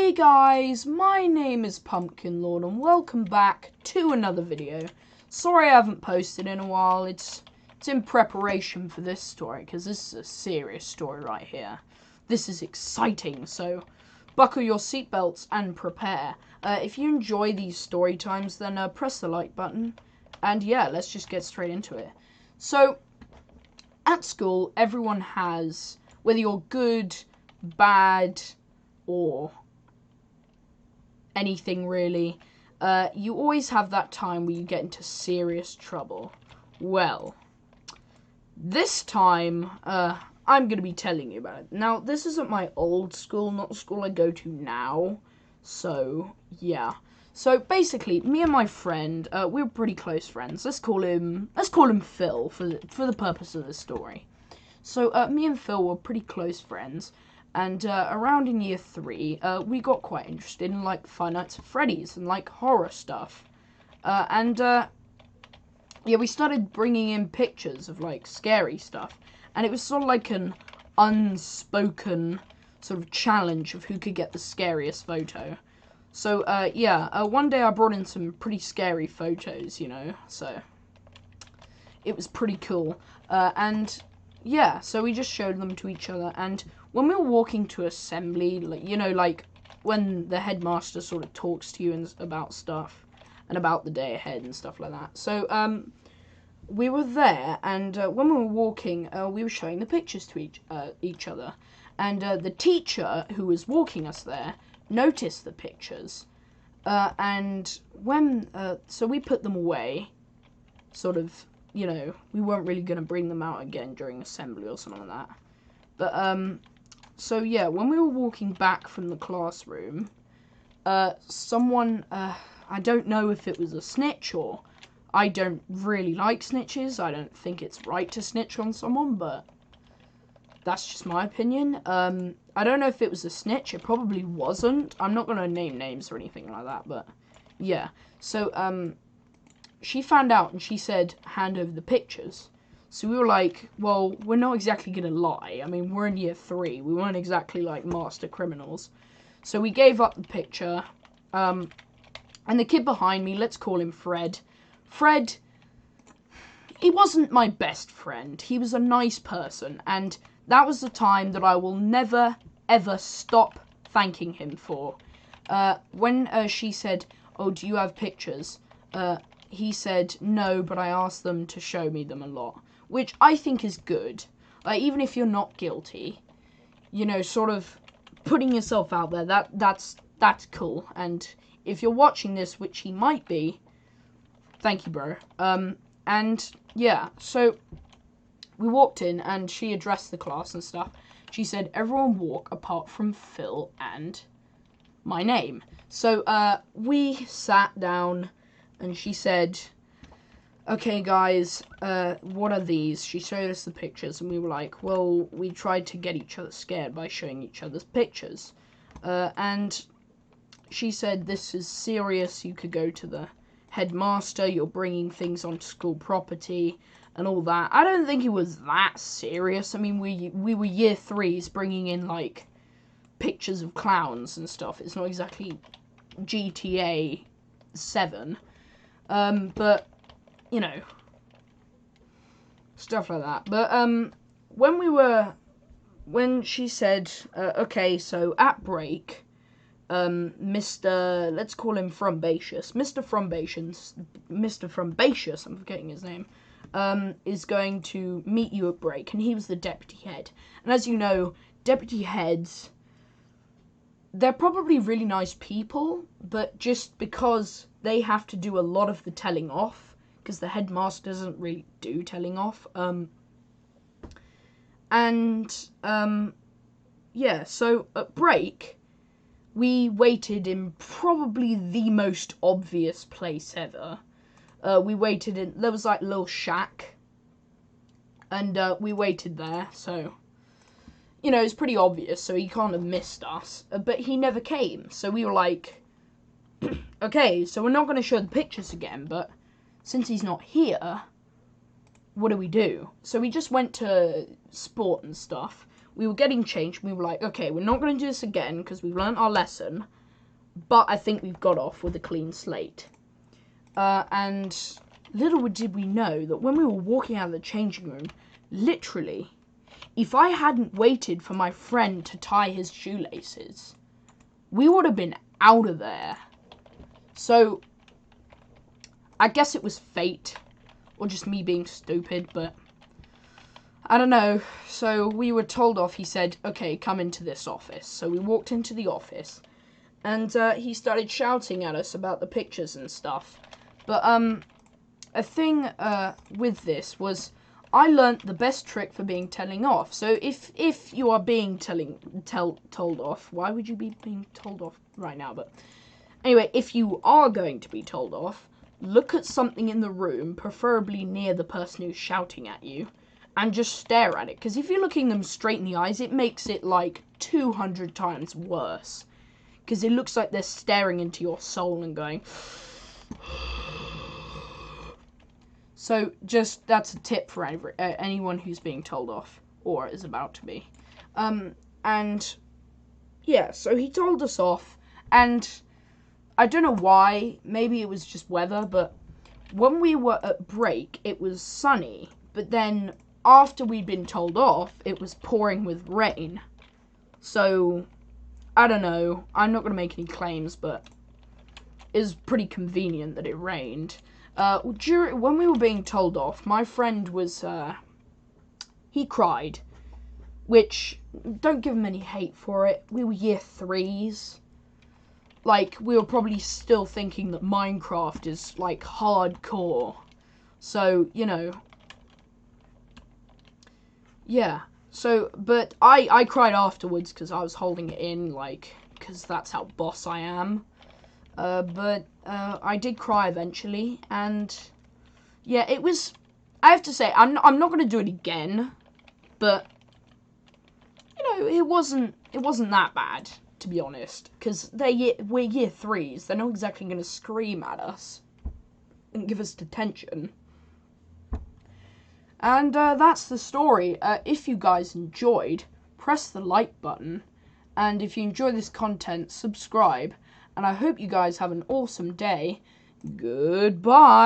Hey guys, my name is Pumpkin Lord and welcome back to another video. Sorry I haven't posted in a while, it's in preparation for this story because this is a serious story right here. This is exciting, so buckle your seatbelts and prepare. If you enjoy these story times, then press the like button and yeah, let's just get straight into it. So, at school, everyone has, whether you're good, bad, or anything really, you always have that time where you get into serious trouble. Well, this time, I'm going to be telling you about it. Now, this isn't my old school, not the school I go to now, so, yeah. So, basically, me and my friend, we're pretty close friends. Let's call him Phil for the purpose of the story. So, me and Phil were pretty close friends. And around in year 3, we got quite interested in, like, Five Nights at Freddy's and, like, horror stuff. Yeah, we started bringing in pictures of, like, scary stuff. And it was sort of like an unspoken sort of challenge of who could get the scariest photo. So, yeah, one day I brought in some pretty scary photos, you know, so it was pretty cool. And yeah, so we just showed them to each other, and when we were walking to assembly, like, you know, like when the headmaster sort of talks to you about stuff and about the day ahead and stuff like that. So we were there, and when we were walking, we were showing the pictures to each other, and the teacher who was walking us there noticed the pictures, and when so we put them away, sort of. You know, we weren't really going to bring them out again during assembly or something like that. But, so yeah, when we were walking back from the classroom, someone, I don't know if it was a snitch or I don't really like snitches. I don't think it's right to snitch on someone, but that's just my opinion. I don't know if it was a snitch. It probably wasn't. I'm not going to name names or anything like that, but yeah. So, she found out and she said, hand over the pictures. So we were like, well, we're not exactly going to lie. I mean, we're in year 3. We weren't exactly, like, master criminals. So we gave up the picture. And the kid behind me, let's call him Fred. Fred, he wasn't my best friend. He was a nice person. And that was the time that I will never, ever stop thanking him for. When she said, oh, do you have pictures? He said, no, but I asked them to show me them a lot, which I think is good. Like, even if you're not guilty, you know, sort of putting yourself out there, that's cool. And if you're watching this, which he might be, thank you, bro. And yeah, so we walked in and she addressed the class and stuff. She said, everyone walk apart from Phil and my name. So, we sat down. And she said, okay, guys, what are these? She showed us the pictures, and we were like, well, we tried to get each other scared by showing each other's pictures. And she said, this is serious. You could go to the headmaster. You're bringing things onto school property and all that. I don't think it was that serious. I mean, we were year 3s bringing in, like, pictures of clowns and stuff. It's not exactly GTA 7. But, you know, stuff like that. But, when she said, okay, so at break, Mr., let's call him Frumbacious, Mr. Frumbacious, I'm forgetting his name, is going to meet you at break, and he was the deputy head. And as you know, deputy heads, they're probably really nice people, but just because they have to do a lot of the telling off, because the headmaster doesn't really do telling off, yeah, so at break, we waited in probably the most obvious place ever. We waited in, there was like a little shack, and we waited there, so, you know, it's pretty obvious, so he can't have missed us, but he never came, so we were like, okay, so we're not going to show the pictures again, but since he's not here, what do we do? So we just went to sport and stuff. we were getting changed. We were like, okay, we're not going to do this again because we've learned our lesson. But I think we've got off with a clean slate. And little did we know that when we were walking out of the changing room, literally, if I hadn't waited for my friend to tie his shoelaces, we would have been out of there. So, I guess it was fate, or just me being stupid, but I don't know. So, we were told off. He said, okay, come into this office. So, we walked into the office, and he started shouting at us about the pictures and stuff. But, a thing with this was, I learnt the best trick for being telling off. So if you are being told off, why would you be being told off right now? But anyway, if you are going to be told off, look at something in the room, preferably near the person who's shouting at you, and just stare at it. Because if you're looking them straight in the eyes, it makes it like 200 times worse. Because it looks like they're staring into your soul and going... So, that's a tip for anyone who's being told off, or is about to be. And, yeah, so he told us off, and I don't know why, maybe it was just weather, but when we were at break, it was sunny, but then after we'd been told off, it was pouring with rain. So, I don't know, I'm not going to make any claims, but it was pretty convenient that it rained. When we were being told off, my friend was, he cried, which, don't give him any hate for it. We were year 3s. Like, we were probably still thinking that Minecraft is, like, hardcore. So, you know. Yeah. So, but I cried afterwards because I was holding it in, like, because that's how boss I am. But I did cry eventually, and yeah, it was, I have to say, I'm not going to do it again, but, you know, it wasn't that bad, to be honest, because we're year 3s, they're not exactly going to scream at us and give us detention. And that's the story. If you guys enjoyed, press the like button, and if you enjoy this content, subscribe. And I hope you guys have an awesome day. Goodbye.